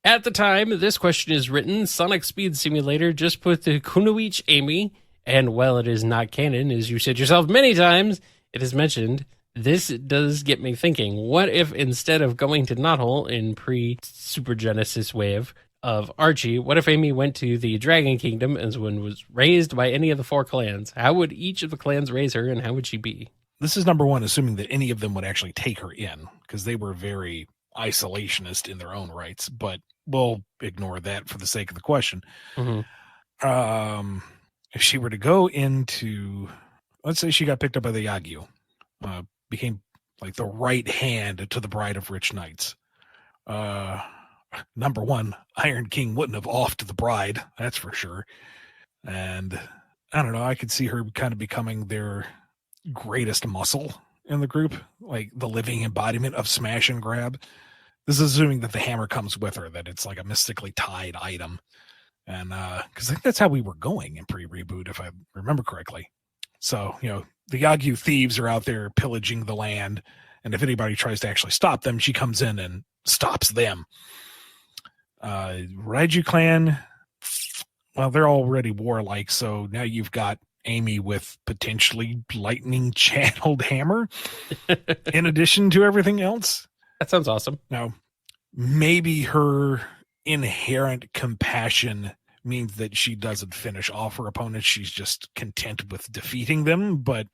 At the time this question is written, Sonic Speed Simulator just put the Kunoichi Amy, and while it is not canon, as you said yourself many times, it is mentioned. This does get me thinking, what if instead of going to Knothole in pre-Super Genesis wave of Archie, what if Amy went to the Dragon Kingdom and was raised by any of the 4 clans? How would each of the clans raise her, and how would she be? This is number one, assuming that any of them would actually take her in, because they were very isolationist in their own rights, but we'll ignore that for the sake of the question. Mm-hmm. If she were to go into, let's say she got picked up by the Yagyu, became like the right hand to the Bride of Rich Knights. Number one, Iron King wouldn't have offed the bride, that's for sure. And I don't know, I could see her kind of becoming their greatest muscle in the group, like the living embodiment of smash and grab. This is assuming that the hammer comes with her, that it's like a mystically tied item. And because I think that's how we were going in pre-reboot, if I remember correctly. So, the Yagyu thieves are out there pillaging the land, and if anybody tries to actually stop them, she comes in and stops them. Raiju clan, well, they're already warlike, so now you've got Amy with potentially lightning channeled hammer in addition to everything else. That sounds awesome. Now, maybe her inherent compassion means that she doesn't finish off her opponents. She's just content with defeating them, but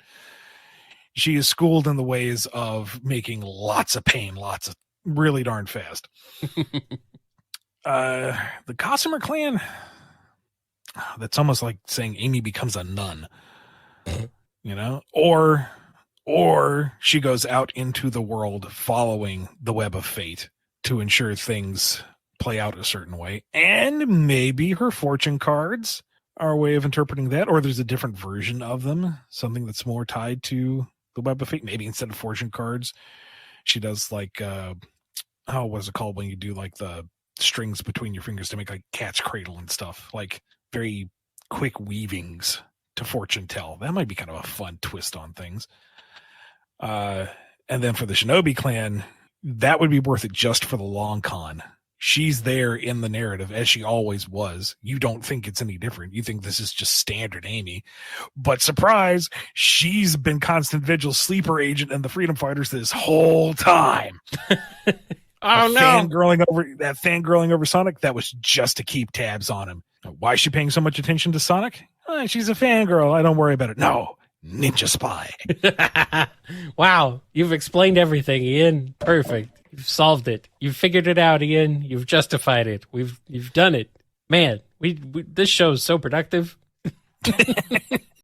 she is schooled in the ways of making lots of pain, lots of really darn fast. The Gossamer clan, that's almost like saying Amy becomes a nun, or she goes out into the world following the web of fate to ensure things play out a certain way. And maybe her fortune cards are a way of interpreting that, or there's a different version of them, something that's more tied to the web of fate. Maybe instead of fortune cards, she does like, what is it called when you do like the strings between your fingers to make like cat's cradle and stuff, like very quick weavings to fortune tell. That might be kind of a fun twist on things. And then for the Shinobi clan, that would be worth it just for the long con. She's there in the narrative as she always was. You don't think it's any different. You think this is just standard Amy. But surprise, she's been constant vigil sleeper agent and the Freedom Fighters this whole time. Oh, no. Fangirling over Sonic, that was just to keep tabs on him. Why is she paying so much attention to Sonic? She's a fangirl. I don't worry about it. No, ninja spy. Wow, you've explained everything, Ian. Perfect. You've solved it. You've figured it out, Ian. You've justified it. You've done it. Man, we this show is so productive.